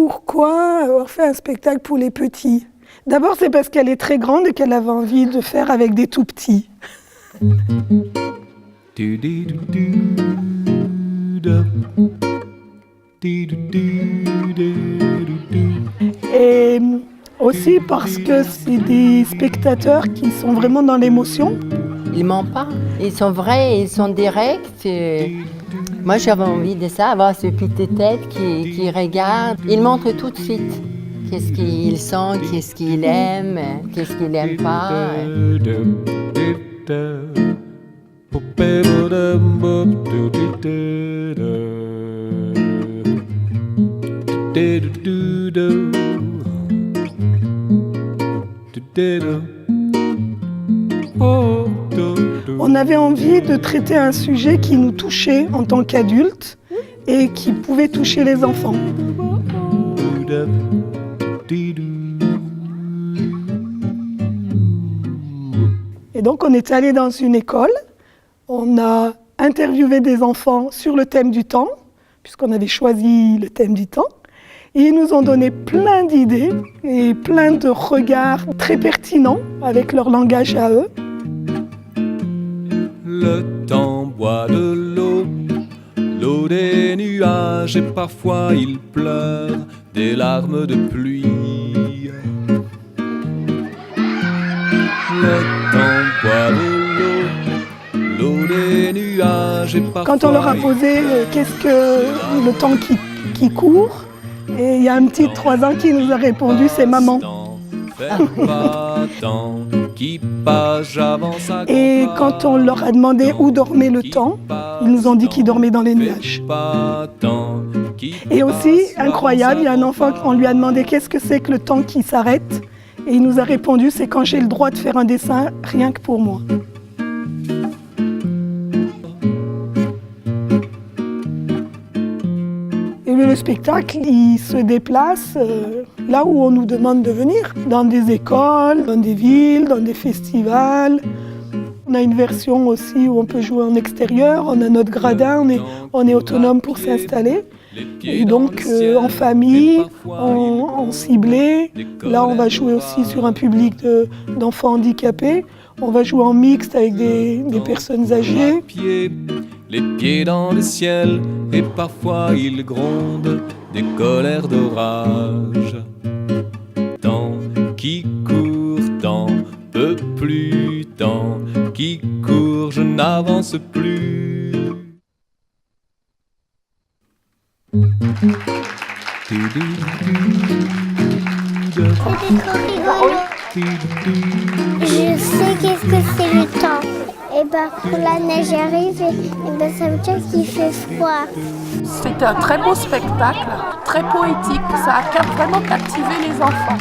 pourquoi avoir fait un spectacle pour les petits? D'abord, c'est parce qu'elle est très grande et qu'elle avait envie de faire avec des tout petits. Et aussi parce que c'est des spectateurs qui sont vraiment dans l'émotion. Ils mentent pas, ils sont vrais, ils sont directs. Moi j'avais envie de ça, avoir ce petit tête qui regarde. Il montre tout de suite qu'est-ce qu'il sent, qu'est-ce qu'il aime, qu'est-ce qu'il n'aime pas. On avait envie de traiter un sujet qui nous touchait en tant qu'adultes et qui pouvait toucher les enfants. Et donc on est allé dans une école, on a interviewé des enfants sur le thème du temps, puisqu'on avait choisi le thème du temps. Et ils nous ont donné plein d'idées et plein de regards très pertinents avec leur langage à eux. Le temps boit de l'eau des nuages et parfois il pleure des larmes de pluie. Le temps boit de l'eau des nuages et parfois. Quand on leur a posé qu'est-ce que le temps qui court, et il y a un petit de 3 ans qui nous a répondu, c'est maman. Et quand on leur a demandé où dormait le temps, ils nous ont dit qu'ils dormaient dans les nuages. Et aussi, incroyable, il y a un enfant, on lui a demandé qu'est-ce que c'est que le temps qui s'arrête, et il nous a répondu, c'est quand j'ai le droit de faire un dessin rien que pour moi. Et le spectacle, il se déplace là où on nous demande de venir, dans des écoles, dans des villes, dans des festivals. On a une version aussi où on peut jouer en extérieur, on a notre gradin, on est autonome pour s'installer. Et donc en famille, en ciblé, là on va jouer aussi sur un public d'enfants handicapés. On va jouer en mixte avec des personnes âgées. Les pieds dans le ciel, et parfois il gronde des colères d'orage. Temps qui court, temps peu plus, temps qui court, je n'avance plus. Je sais qu'est-ce que c'est le temps. Et ben quand la neige arrive, et ben ça veut dire qu'il fait froid. C'est un très beau spectacle, très poétique. Ça a vraiment captivé les enfants.